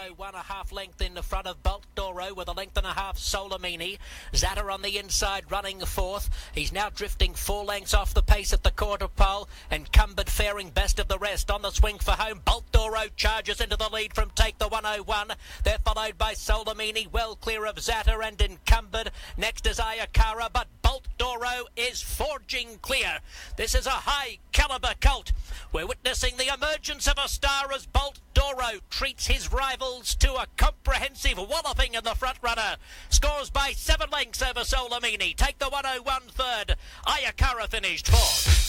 101, a half length in the front of Bolt Doro with a length and a half Solomini. Zatter on the inside running fourth. He's now drifting 4 lengths off the pace at the quarter pole. Encumbered faring best of the rest on the swing for home. Bolt Doro charges into the lead from Take the 101. They're followed by Solomini, well clear of Zatter and Encumbered. Next is Ayakara, but Bolt Doro is forging clear. This is a high caliber colt. We're witnessing the emergence of a star as Bolt Doro treats his rivals to a comprehensive walloping in the front runner. Scores by 7 lengths over Solomini. Take the 101 third. Ayakara finished fourth.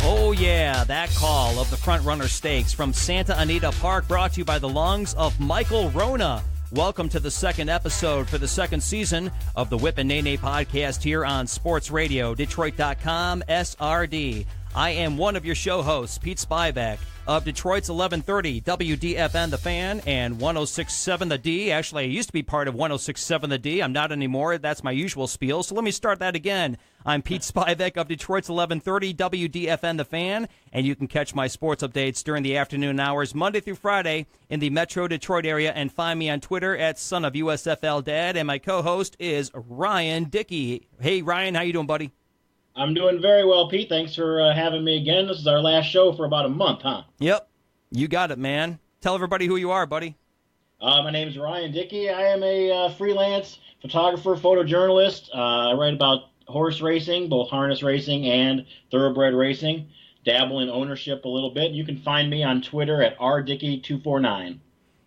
Oh yeah, that call of the Front Runner Stakes from Santa Anita Park, brought to you by the lungs of Michael Rona. Welcome to the second episode for the second season of the Whip and Neigh podcast here on Sports Radio, Detroit.com, SRD. I am one of your show hosts, Pete Spivak, of Detroit's 1130 WDFN The Fan and 106.7 The D. Actually, I used to be part of 106.7 The D. I'm not anymore. That's my usual spiel. So let me start that again. I'm Pete Spivak of Detroit's 1130 WDFN The Fan, and you can catch my sports updates during the afternoon hours Monday through Friday in the Metro Detroit area, and find me on Twitter at Son of USFL Dad, and my co-host is Ryan Dickey. Hey, Ryan, how you doing, buddy? I'm doing very well, Pete. Thanks for having me again. This is our last show for about a month, huh? Yep. You got it, man. Tell everybody who you are, buddy. My name is Ryan Dickey. I am a freelance photographer, photojournalist. I write about horse racing, both harness racing and thoroughbred racing. Dabble in ownership a little bit. You can find me on Twitter at rdickey249.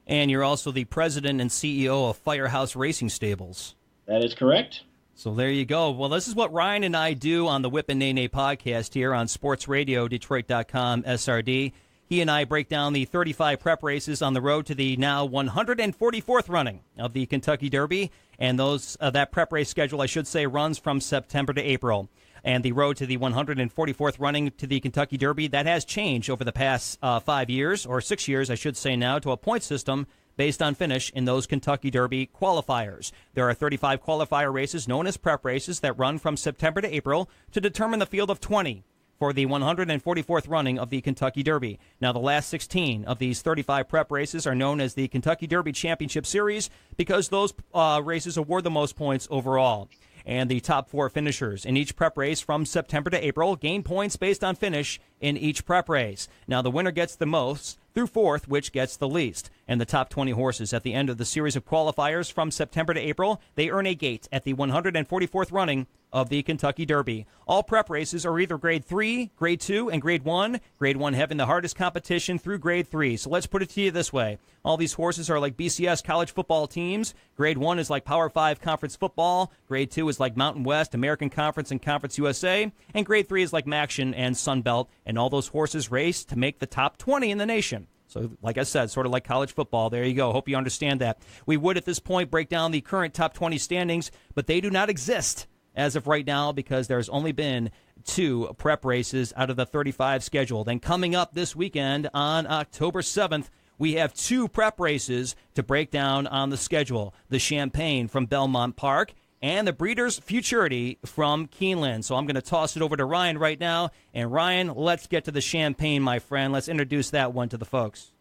And you're also the president and CEO of Firehouse Racing Stables. That is correct. So there you go. Well, this is what Ryan and I do on the Whip and Neigh podcast here on Sports Radio, Detroit.com, SRD. He and I break down the 35 prep races on the road to the now 144th running of the Kentucky Derby. And that prep race schedule, I should say, runs from September to April. And the road to the 144th running to the Kentucky Derby, that has changed over the past 5 years, or 6 years, I should say now, to a point system based on finish in those Kentucky Derby qualifiers. There are 35 qualifier races known as prep races that run from September to April to determine the field of 20 for the 144th running of the Kentucky Derby. Now, the last 16 of these 35 prep races are known as the Kentucky Derby Championship Series because those races award the most points overall. And the top 4 finishers in each prep race from September to April gain points based on finish in each prep race. Now, the winner gets the most through 4th, which gets the least. And the top 20 horses at the end of the series of qualifiers from September to April, they earn a gate at the 144th running of the Kentucky Derby. All prep races are either Grade 3, Grade 2, and Grade 1. Grade 1 having the hardest competition through Grade 3. So let's put it to you this way. All these horses are like BCS college football teams. Grade 1 is like Power 5 conference football. Grade 2 is like Mountain West, American Conference, and Conference USA. And Grade 3 is like Maction and Sun Belt. And all those horses race to make the top 20 in the nation. So, like I said, sort of like college football. There you go. Hope you understand that. We would, at this point, break down the current top 20 standings, but they do not exist as of right now because there's only been 2 prep races out of the 35 scheduled. And coming up this weekend on October 7th, we have 2 prep races to break down on the schedule. The Champagne from Belmont Park and the Breeders Futurity from Keeneland. So I'm going to toss it over to Ryan right now. And Ryan, let's get to the Champagne, my friend. Let's introduce that one to the folks.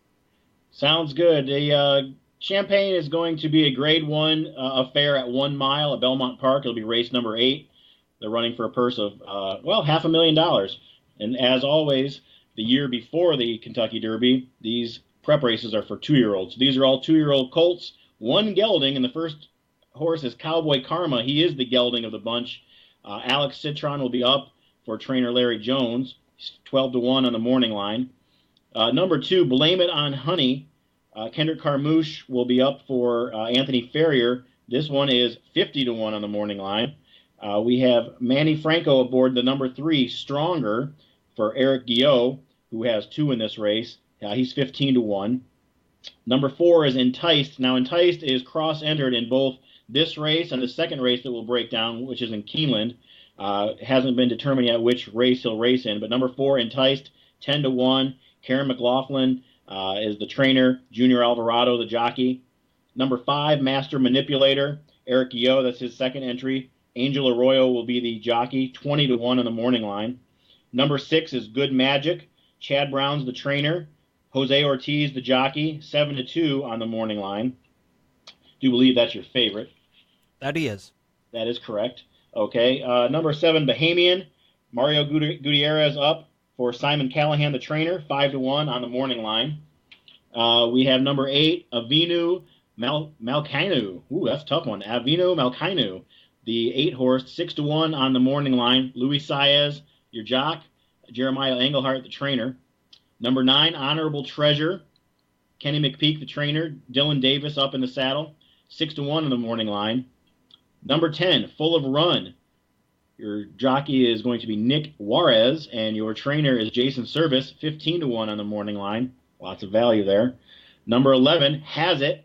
Sounds good. The Champagne is going to be a Grade 1 affair at 1 mile at Belmont Park. It'll be race number 8. They're running for a purse of, $500,000. And as always, the year before the Kentucky Derby, these prep races are for 2-year-olds. These are all 2-year-old colts. 1 gelding, and the first horse is Cowboy Karma. He is the gelding of the bunch. Alex Citron will be up for trainer Larry Jones. He's 12-1 on the morning line. Number 2, Blame It on Honey. Kendrick Carmouche will be up for Anthony Ferrier. This one is 50-1 on the morning line. We have Manny Franco aboard the number 3, Stronger, for Eric Guillot, who has 2 in this race. He's 15-1. Number 4 is Enticed. Now, Enticed is cross-entered in both this race and the second race that we'll break down, which is in Keeneland. Hasn't been determined yet which race he'll race in. But number 4, Enticed, 10-1. Karen McLaughlin is the trainer. Junior Alvarado, the jockey. Number 5, Master Manipulator, Eric Yo, that's his second entry. Angel Arroyo will be the jockey, 20-1 on the morning line. Number 6 is Good Magic. Chad Brown's the trainer. Jose Ortiz, the jockey, 7-2 on the morning line. Do believe that's your favorite. That he is. That is correct. Okay. Number 7, Bahamian. Mario Gutierrez up for Simon Callahan, the trainer, 5-1 on the morning line. We have number 8, Avinu Malkainu. Ooh, that's a tough one. Avinu Malkainu, the 8-horse, 6-1 on the morning line. Luis Saez, your jock. Jeremiah Engelhart, the trainer. Number 9, Honorable Treasure. Kenny McPeak, the trainer. Dylan Davis up in the saddle, 6-1 on the morning line. Number 10, Full of Run. Your jockey is going to be Nick Juarez, and your trainer is Jason Service, 15-1 on the morning line. Lots of value there. Number 11, Has It.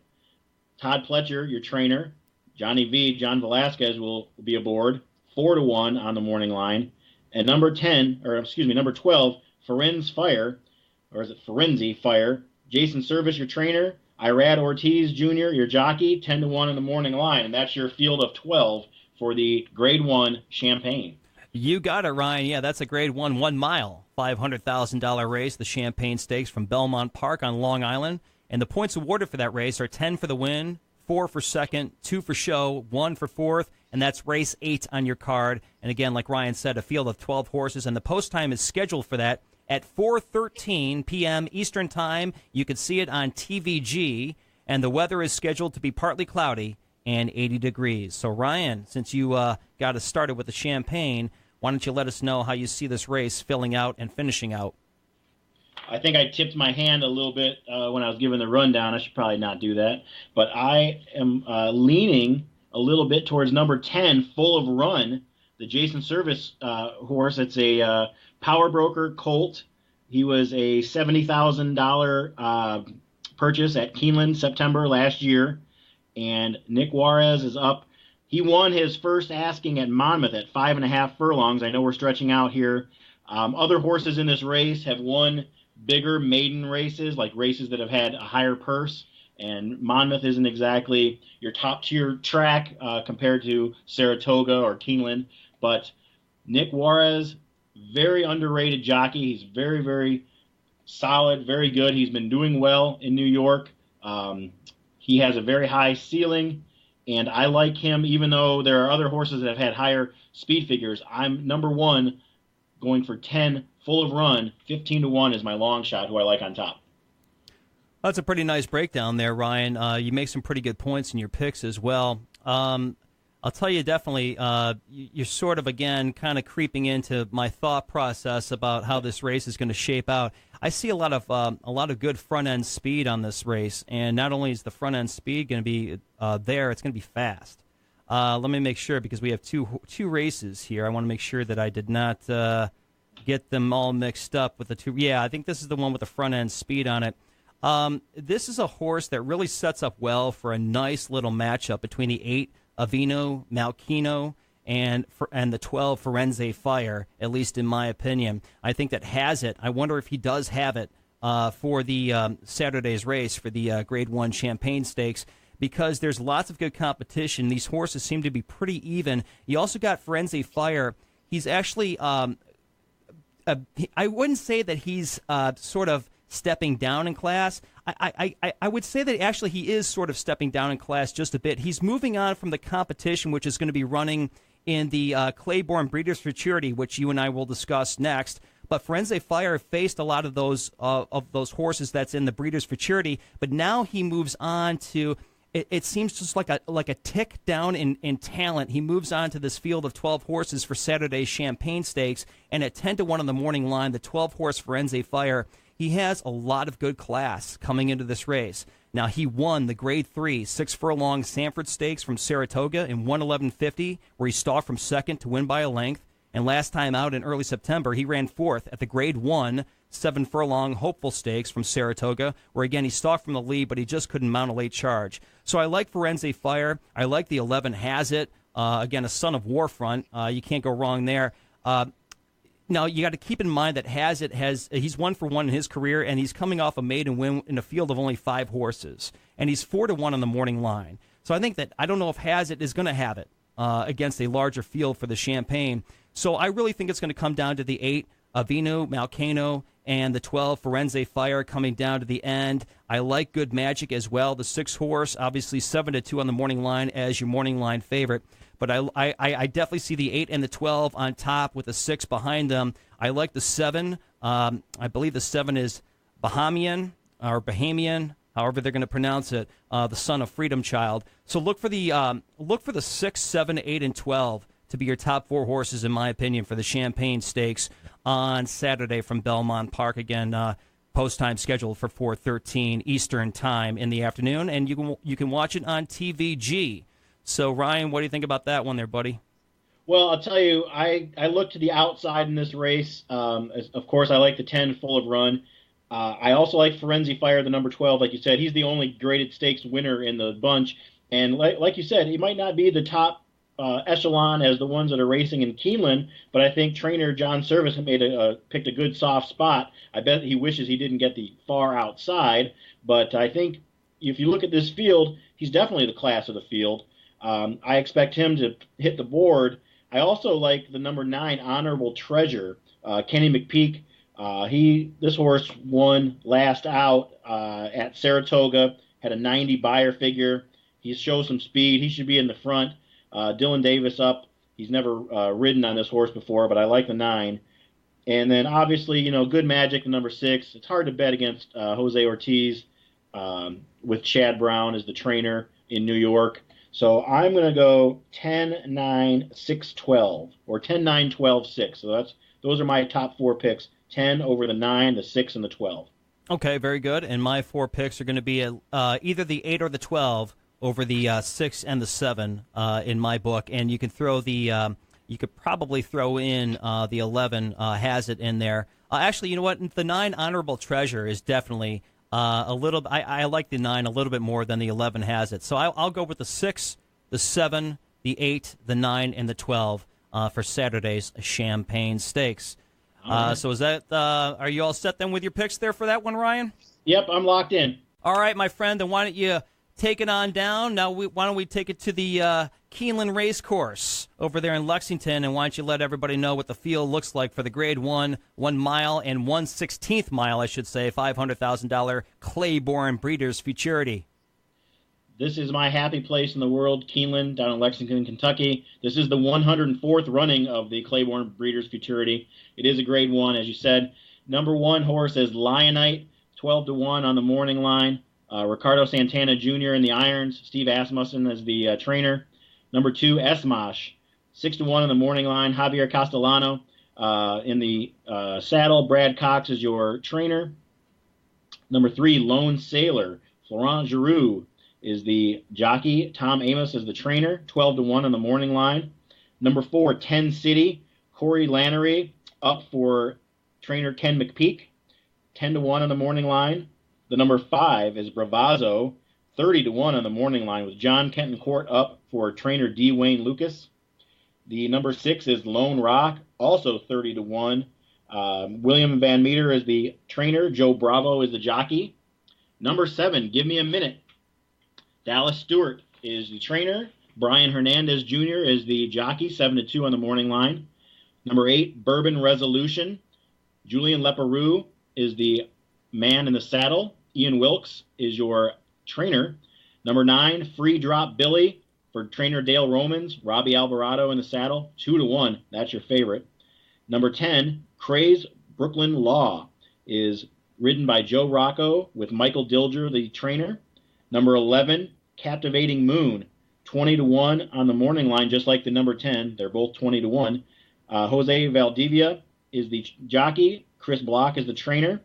Todd Pletcher, your trainer. Johnny V, John Velasquez will be aboard, 4-1 on the morning line. And number 12, Ferenz Fire, or is it Ferenzi Fire? Jason Service, your trainer. Irad Ortiz Jr., your jockey, 10-1 in the morning line. And that's your field of 12 for the Grade 1 Champagne. You got it, Ryan. Yeah, that's a Grade 1 1-mile, $500,000 race, the Champagne Stakes from Belmont Park on Long Island. And the points awarded for that race are 10 for the win, 4 for second, 2 for show, 1 for fourth, and that's race 8 on your card. And again, like Ryan said, a field of 12 horses, and the post time is scheduled for that at 4:13 p.m. Eastern Time. You can see it on TVG, and the weather is scheduled to be partly cloudy and 80 degrees. So, Ryan, since you got us started with the Champagne, why don't you let us know how you see this race filling out and finishing out? I think I tipped my hand a little bit when I was giving the rundown. I should probably not do that. But I am leaning a little bit towards number 10, Full of Run, the Jason Service horse. It's a Power Broker Colt. He was a $70,000 purchase at Keeneland September last year. And Nick Juarez is up. He won his first asking at Monmouth at 5.5 furlongs. I know we're stretching out here. Other horses in this race have won bigger maiden races, like races that have had a higher purse. And Monmouth isn't exactly your top-tier track compared to Saratoga or Keeneland. But Nick Juarez, very underrated jockey. He's very, very solid, very good. He's been doing well in New York. He has a very high ceiling, and I like him even though there are other horses that have had higher speed figures. I'm number 1 going for 10, Full of Run, 15-1 is my long shot, who I like on top. That's a pretty nice breakdown there, Ryan. You make some pretty good points in your picks as well. I'll tell you definitely, you're sort of, again, kind of creeping into my thought process about how this race is going to shape out. I see a lot of good front-end speed on this race, and not only is the front-end speed going to be there, it's going to be fast. Let me make sure, because we have two races here. I want to make sure that I did not get them all mixed up with the two. Yeah, I think this is the one with the front-end speed on it. This is a horse that really sets up well for a nice little matchup between the 8 Avino Malkino and the 12 Ferenze Fire, at least in my opinion. I think that Has It. I wonder if he does have it for the Saturday's race for the Grade 1 Champagne Stakes, because there's lots of good competition. These horses seem to be pretty even. You also got Ferenze Fire. He's actually, I wouldn't say that he's sort of stepping down in class. I would say that actually he is sort of stepping down in class just a bit. He's moving on from the competition, which is going to be running in the Claiborne Breeders Futurity, which you and I will discuss next. But Ferenze Fire faced a lot of those horses that's in the Breeders Futurity, but now he moves on to. It seems just like a tick down in talent. He moves on to this field of 12 horses for Saturday's Champagne Stakes, and at 10-1 on the morning line, the 12-horse Ferenze Fire. He has a lot of good class coming into this race. Now, he won the Grade 3 6-furlong Sanford Stakes from Saratoga in 1:11.50, where he stalked from second to win by a length. And last time out in early September, he ran fourth at the Grade 1 7-furlong Hopeful Stakes from Saratoga, where, again, he stalked from the lead, but he just couldn't mount a late charge. So I like Ferenze Fire. I like the 11 Has It. Again, a son of Warfront. You can't go wrong there. Now, you got to keep in mind that he's 1-for-1 in his career, and he's coming off a maiden win in a field of only 5 horses, and he's 4-1 on the morning line. So I don't know if Hazard is going to have it against a larger field for the Champagne. So I really think it's going to come down to the 8, Avinu, Malcano, and the 12, Firenze Fire, coming down to the end. I like Good Magic as well, the 6 horse, obviously 7-2 on the morning line as your morning line favorite. But I definitely see the 8 and the 12 on top with the 6 behind them. I like the 7. I believe the 7 is Bahamian, however they're going to pronounce it, the son of Freedom Child. So look for the 6, 7, 8, and 12 to be your top 4 horses, in my opinion, for the Champagne Stakes on Saturday from Belmont Park. Again, post time scheduled for 4:13 Eastern Time in the afternoon, and you can watch it on TVG. So, Ryan, what do you think about that one there, buddy? Well, I'll tell you, I look to the outside in this race. Of course, I like the 10 Full of Run. I also like Firenze Fire, the number 12. Like you said, he's the only graded stakes winner in the bunch. And like you said, he might not be the top echelon as the ones that are racing in Keeneland, but I think trainer John Service picked a good soft spot. I bet he wishes he didn't get the far outside, but I think if you look at this field, he's definitely the class of the field. I expect him to hit the board. I also like the number 9, Honorable Treasure, Kenny McPeak. This horse won last out at Saratoga, had a 90 buyer figure. He shows some speed. He should be in the front. Dylan Davis up. He's never ridden on this horse before, but I like the 9. And then obviously, Good Magic, the number 6. It's hard to bet against Jose Ortiz with Chad Brown as the trainer in New York. So I'm going to go 10, 9, 6, 12, or 10, 9, 12, 6. So those are my top 4 picks: 10 over the 9, the 6, and the 12. Okay, very good. And my 4 picks are going to be either the 8 or the 12 over the 6 and the 7 in my book. And you can throw you could probably throw in the 11 has it in there. Actually, you know what? The 9 Honorable Treasure is definitely a little. I like the 9 a little bit more than the 11 has it. So I'll go with the 6, the 7, the 8, the 9, and the 12 for Saturday's Champagne Stakes. Right. So is that? Are you all set then with your picks there for that one, Ryan? Yep, I'm locked in. All right, my friend. Then why don't you take it on down? Now, why don't we take it to the Keeneland Racecourse over there in Lexington, and why don't you let everybody know what the field looks like for the Grade 1 mile and 1/16th mile, I should say, $500,000 Claiborne Breeders Futurity. This is my happy place in the world, Keeneland, down in Lexington, Kentucky. This is the 104th running of the Claiborne Breeders Futurity. It is a Grade 1, as you said. Number 1 horse is Lionite, 12-1 on the morning line. Ricardo Santana Jr. in the irons. Steve Asmussen as the trainer. Number 2, Esmash, 6-1 on the morning line. Javier Castellano in the saddle. Brad Cox is your trainer. Number 3, Lone Sailor, Florent Giroux is the jockey. Tom Amos is the trainer, 12-1 on the morning line. Number 4, 10 City, Corey Lannery up for trainer Ken McPeak, 10-1 on the morning line. The number 5 is Bravazzo, 30-1 on the morning line with John Kenton Court up for trainer D. Wayne Lucas. The number 6 is Lone Rock, also 30-1. William Van Meter is the trainer. Joe Bravo is the jockey. Number 7, Give Me a Minute. Dallas Stewart is the trainer. Brian Hernandez Jr. is the jockey, 7-2 on the morning line. Number 8, Bourbon Resolution. Julian Leperoux is the man in the saddle. Ian Wilkes is your trainer. Number 9, Free Drop Billy for trainer Dale Romans. Robbie Alvarado in the saddle, 2-1. That's your favorite. Number 10, Craze Brooklyn Law is ridden by Joe Rocco with Michael Dilger, the trainer. Number 11, Captivating Moon, 20-1 on the morning line, just like the number 10. They're both 20-1. Jose Valdivia is the jockey. Chris Block is the trainer.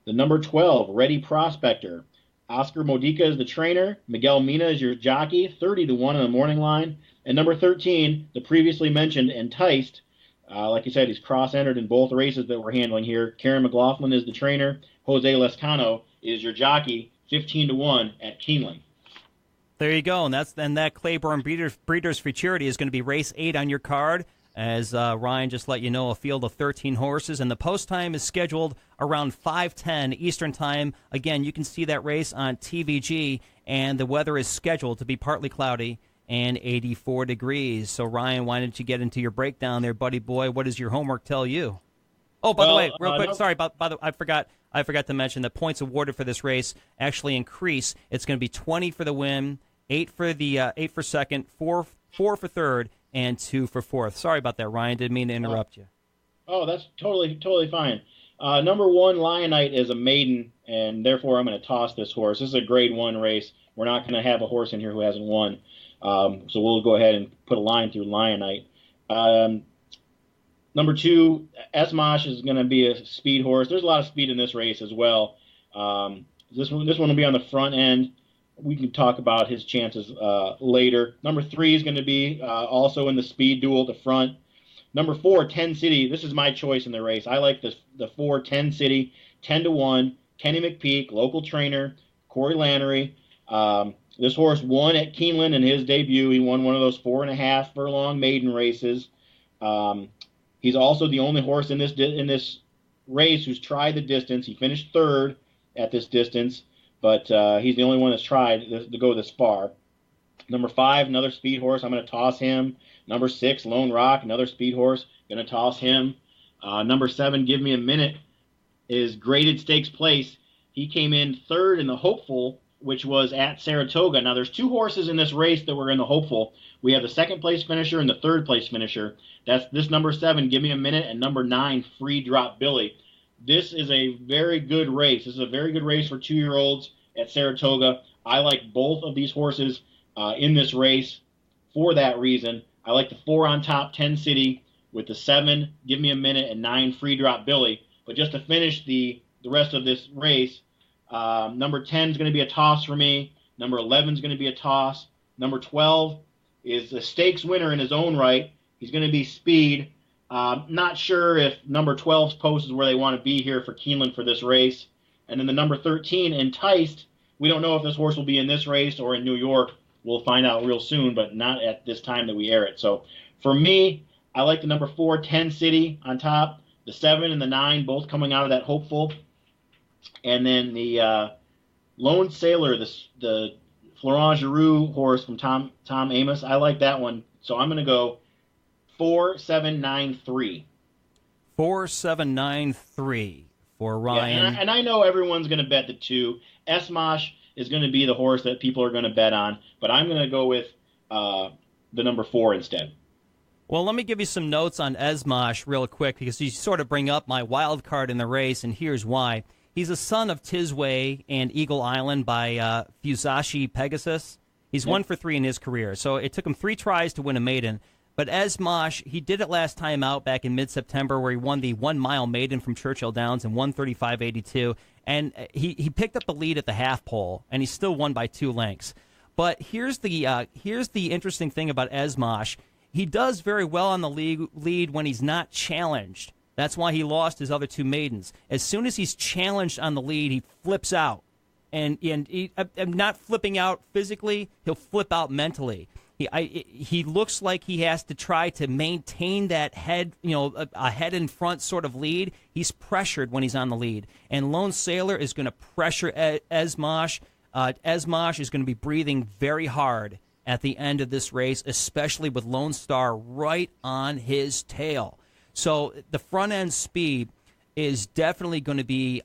The number 12, Ready Prospector. Oscar Modica is the trainer. Miguel Mina is your jockey, 30-1 on the morning line. And number 13, the previously mentioned Enticed. Like you said, he's cross-entered in both races that we're handling here. Karen McLaughlin is the trainer. Jose Lescano is your jockey, 15-1 at Keeneland. There you go, and that Claiborne Breeders Futurity is going to be race 8 on your card. As Ryan just let you know, a field of 13 horses, and the post time is scheduled around 5:10 Eastern Time. Again, you can see that race on TVG, and the weather is scheduled to be partly cloudy and 84 degrees. So, Ryan, why don't you get into your breakdown there, buddy boy? What does your homework tell you? Oh, by the way, real quick, sorry, I forgot to mention that points awarded for this race actually increase. It's going to be 20 for the win, 8 for second, 4 for third, and 2 for fourth. Sorry about that, Ryan. Didn't mean to interrupt you. Oh, that's totally fine. Number 1, Lionite, is a maiden, and therefore I'm going to toss this horse. This is a Grade 1 race. We're not going to have a horse in here who hasn't won. So we'll go ahead and put a line through Lionite. Number 2, Esmosh, is going to be a speed horse. There's a lot of speed in this race as well. This one will be on the front end. We can talk about his chances later. Number 3 is going to be also in the speed duel at the front. Number 4, 10 City. This is my choice in the race. I like the 4, 10 City, 10-1. Kenny McPeak, local trainer, Corey Lannery. This horse won at Keeneland in his debut. He won one of those 4.5 furlong maiden races. He's also the only horse in this race who's tried the distance. He finished 3rd at this distance, but he's the only one that's tried to go this far. Number 5, another speed horse. I'm going to toss him. Number 6, Lone Rock, another speed horse. Going to toss him. Number 7, Give Me a Minute, is graded stakes place. He came in 3rd in the Hopeful, which was at Saratoga. Now, there's 2 horses in this race that were in the Hopeful. We have the 2nd place finisher and the 3rd place finisher. That's this number 7, Give Me a Minute, and number 9, Free Drop Billy. This is a very good race. This is a very good race for 2-year-olds at Saratoga. I like both of these horses in this race for that reason. I like the 4 on top, 10 City, with the 7, Give Me a Minute, and 9, Free Drop Billy. But just to finish the rest of this race, number 10 is going to be a toss for me. Number 11 is going to be a toss. Number 12 is a stakes winner in his own right. He's going to be speed. Not sure if number 12's post is where they want to be here for Keeneland for this race. And then the number 13, Enticed. We don't know if this horse will be in this race or in New York. We'll find out real soon, but not at this time that we air it. So for me, I like the number 4, 10 City on top. The 7 and the 9 both coming out of that Hopeful. And then the Lone Sailor, the Florent Giroux horse from Tom Amos, I like that one. So I'm going to go 4-7-9-3. 4-7-9-3 for Ryan. Yeah, and I know everyone's going to bet the 2. Esmosh is going to be the horse that people are going to bet on, but I'm going to go with the number 4 instead. Well, let me give you some notes on Esmosh real quick, because you sort of bring up my wild card in the race, and here's why. He's a son of Tisway and Eagle Island by Fusashi Pegasus. He's 1 for 3 in his career, so it took him 3 tries to win a maiden. But Esmosh, he did it last time out back in mid-September, where he won the 1-mile maiden from Churchill Downs in 1:35.82, and he picked up the lead at the half pole, and he still won by 2 lengths. But here's the interesting thing about Esmosh. He does very well on the lead when he's not challenged. That's why he lost his other 2 maidens. As soon as he's challenged on the lead, he flips out. And he, not flipping out physically, he'll flip out mentally. He looks like he has to try to maintain that head, a head in front sort of lead. He's pressured when he's on the lead. And Lone Sailor is going to pressure Esmosh. Esmosh is going to be breathing very hard at the end of this race, especially with Lone Star right on his tail. So the front end speed is definitely going to be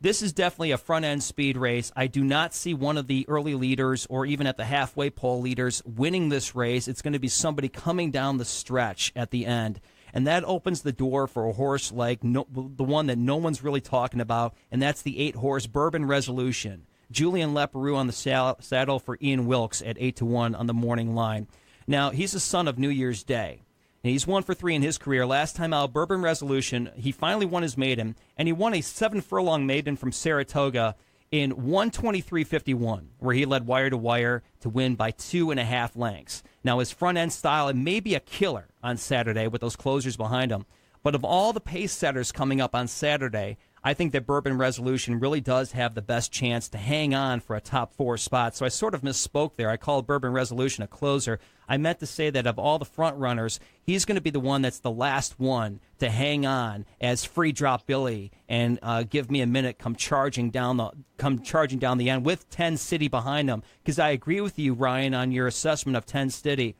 this is definitely a front end speed race. I do not see one of the early leaders or even at the halfway pole leaders winning this race. It's going to be somebody coming down the stretch at the end. And that opens the door for a horse like the one that no one's really talking about, and that's the 8-horse Bourbon Resolution. Julian Leperoux on the saddle for Ian Wilkes at 8-1 on the morning line. Now, he's the son of New Year's Day. And he's 1 for 3 in his career. Last time out, Bourbon Resolution, he finally won his maiden, and he won a 7-furlong maiden from Saratoga in 1:23.51, where he led wire to wire to win by 2.5 lengths. Now, his front end style, it may be a killer on Saturday with those closers behind him, but of all the pace setters coming up on Saturday, I think that Bourbon Resolution really does have the best chance to hang on for a top 4 spot. So I sort of misspoke there. I called Bourbon Resolution a closer. I meant to say that of all the front runners, he's going to be the one that's the last one to hang on as Free Drop Billy and Give Me a Minute come charging down the end with 10 City behind him. Because I agree with you, Ryan, on your assessment of 10 City.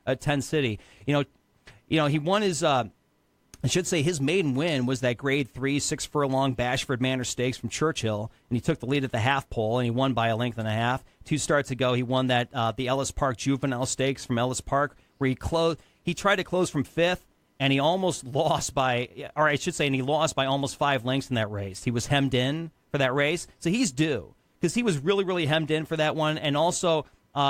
You know, he won his. I should say his maiden win was that Grade 3 6-furlong Bashford Manor Stakes from Churchill, and he took the lead at the half pole, and he won by a length and a half. 2 starts ago, he won that the Ellis Park Juvenile Stakes from Ellis Park, where he tried to close from 5th, and he almost lost by, or I should say, and he lost by almost 5 lengths in that race. He was hemmed in for that race, so he's due, because he was really, really hemmed in for that one, and also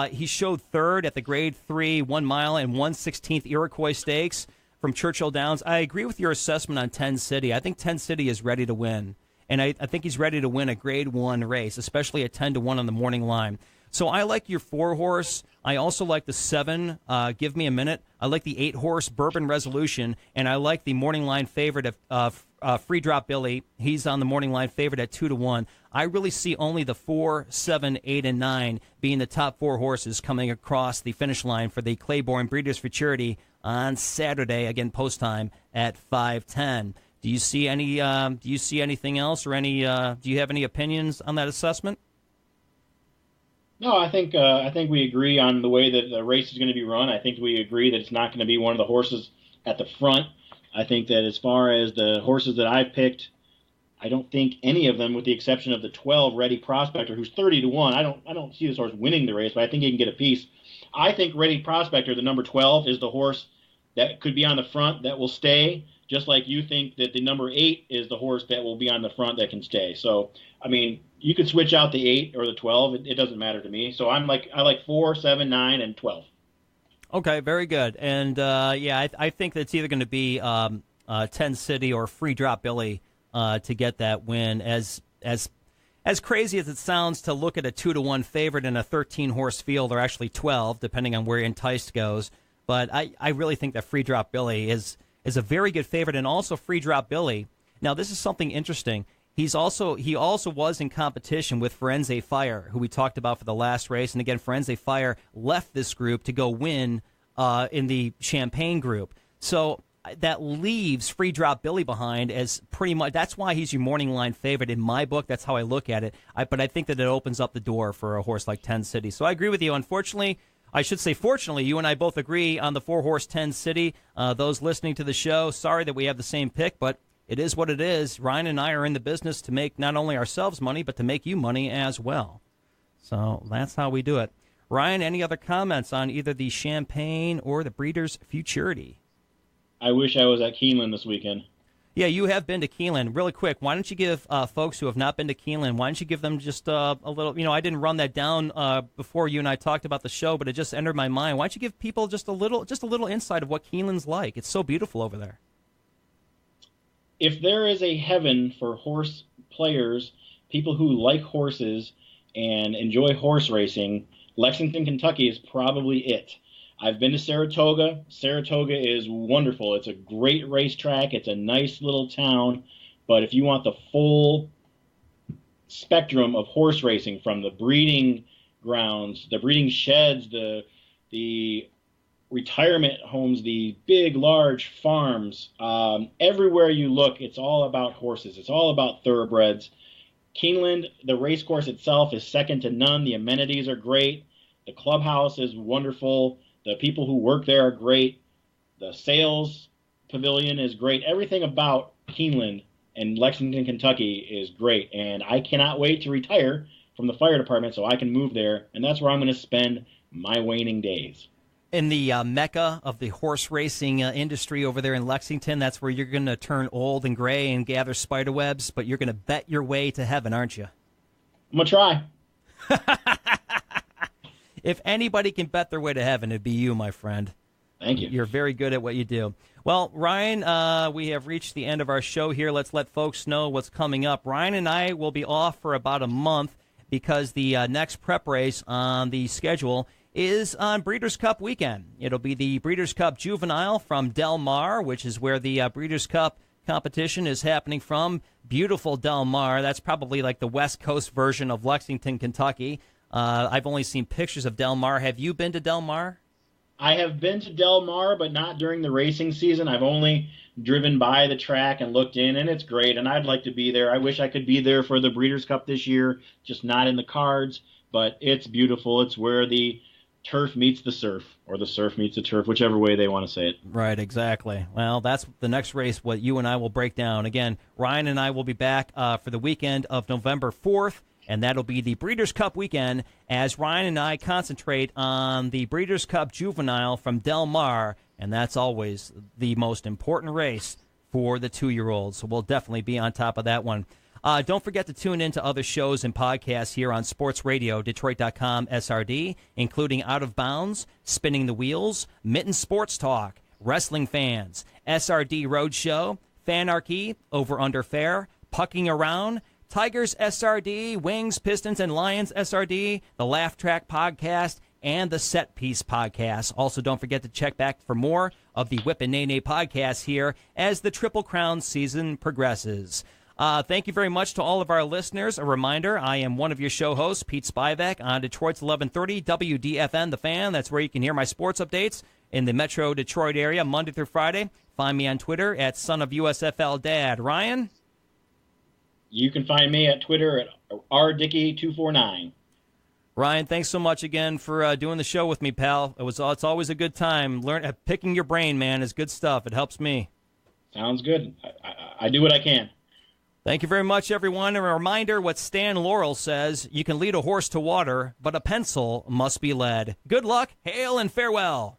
he showed 3rd at the Grade 3 1 mile and 1/16th Iroquois Stakes from Churchill Downs. I agree with your assessment on 10 City. I think 10 City is ready to win. And I think he's ready to win a Grade 1 race, especially at 10-1 on the morning line. So I like your 4-horse. I also like the 7, Give Me a Minute. I like the 8-horse, Bourbon Resolution. And I like the morning line favorite of Free Drop Billy. He's on the morning line favorite at 2-1. I really see only the 4, 7, 8, and 9 being the top 4 horses coming across the finish line for the Claiborne Breeders Futurity on Saturday, again post time at 5:10. Do you see any? Do you see anything else, or any? Do you have any opinions on that assessment? No, I think we agree on the way that the race is going to be run. I think we agree that it's not going to be one of the horses at the front. I think that as far as the horses that I've picked, I don't think any of them, with the exception of the 12 Ready Prospector, who's 30-1. I don't see this horse winning the race, but I think he can get a piece. I think Ready Prospector, the number 12, is the horse that could be on the front that will stay, just like you think that the number 8 is the horse that will be on the front that can stay. So, I mean, you could switch out the 8 or the 12. It doesn't matter to me. So I like 4, 7, 9, and 12. Okay, very good. And, I think that's either going to be 10 City or Free Drop Billy to get that win. As crazy as it sounds to look at a 2-1 favorite in a 13-horse field, or actually 12, depending on where Enticed goes, but I really think that Free Drop Billy is a very good favorite. And also Free Drop Billy, now this is something interesting. He also was in competition with Firenze Fire, who we talked about for the last race. And again, Firenze Fire left this group to go win in the Champagne group. So that leaves Free Drop Billy behind as pretty much, that's why he's your morning line favorite in my book. That's how I look at it. But I think that it opens up the door for a horse like 10 City. So I agree with you. Unfortunately, I should say fortunately, you and I both agree on the 4-horse 10 City. Those listening to the show, sorry that we have the same pick, but it is what it is. Ryan and I are in the business to make not only ourselves money, but to make you money as well. So that's how we do it. Ryan, any other comments on either the Champagne or the Breeders' Futurity? I wish I was at Keeneland this weekend. Yeah, you have been to Keeneland. Really quick, why don't you give folks who have not been to Keeneland, why don't you give them just a little, I didn't run that down before you and I talked about the show, but it just entered my mind. Why don't you give people just a little insight of what Keeneland's like? It's so beautiful over there. If there is a heaven for horse players, people who like horses and enjoy horse racing, Lexington, Kentucky is probably it. I've been to Saratoga. Saratoga is wonderful. It's a great racetrack. It's a nice little town. But if you want the full spectrum of horse racing, from the breeding grounds, the breeding sheds, the retirement homes, the big, large farms, everywhere you look, it's all about horses. It's all about thoroughbreds. Keeneland, the race course itself, is second to none. The amenities are great. The clubhouse is wonderful. The people who work there are great. The sales pavilion is great. Everything about Keeneland and Lexington, Kentucky is great. And I cannot wait to retire from the fire department so I can move there. And that's where I'm going to spend my waning days. In the mecca of the horse racing industry over there in Lexington, that's where you're going to turn old and gray and gather spider webs, but you're going to bet your way to heaven, aren't you? I'm going to try. If anybody can bet their way to heaven, it'd be you, my friend. Thank you. You're very good at what you do. Well, Ryan, we have reached the end of our show here. Let's let folks know what's coming up. Ryan and I will be off for about a month because the next prep race on the schedule is on Breeders' Cup weekend. It'll be the Breeders' Cup Juvenile from Del Mar, which is where the Breeders' Cup competition is happening from beautiful Del Mar. That's probably like the West Coast version of Lexington, Kentucky. I've only seen pictures of Del Mar. Have you been to Del Mar? I have been to Del Mar, but not during the racing season. I've only driven by the track and looked in, and it's great, and I'd like to be there. I wish I could be there for the Breeders' Cup this year, just not in the cards, but it's beautiful. It's where the turf meets the surf, or the surf meets the turf, whichever way they want to say it. Right, exactly. Well, that's the next race, what you and I will break down. Again, Ryan and I will be back for the weekend of November 4th, and that'll be the Breeders' Cup weekend as Ryan and I concentrate on the Breeders' Cup Juvenile from Del Mar, and that's always the most important race for the 2-year-olds. So we'll definitely be on top of that one. Don't forget to tune in to other shows and podcasts here on Sports Radio, Detroit.com SRD, including Out of Bounds, Spinning the Wheels, Mitten Sports Talk, Wrestling Fans, SRD Roadshow, Fanarchy, Over Under Fair, Pucking Around, Tigers SRD, Wings, Pistons, and Lions SRD, the Laugh Track Podcast, and the Set Piece Podcast. Also, don't forget to check back for more of the Whip and Neigh podcasts here as the Triple Crown season progresses. Thank you very much to all of our listeners. A reminder, I am one of your show hosts, Pete Spivak, on Detroit's 1130 WDFN, The Fan. That's where you can hear my sports updates in the Metro Detroit area Monday through Friday. Find me on Twitter at Son of USFL Dad. Ryan? You can find me at Twitter at rdickey249. Ryan, thanks so much again for doing the show with me, pal. It's always a good time. Picking your brain, man, is good stuff. It helps me. Sounds good. I do what I can. Thank you very much, everyone. A reminder what Stan Laurel says, you can lead a horse to water, but a pencil must be led. Good luck, hail, and farewell.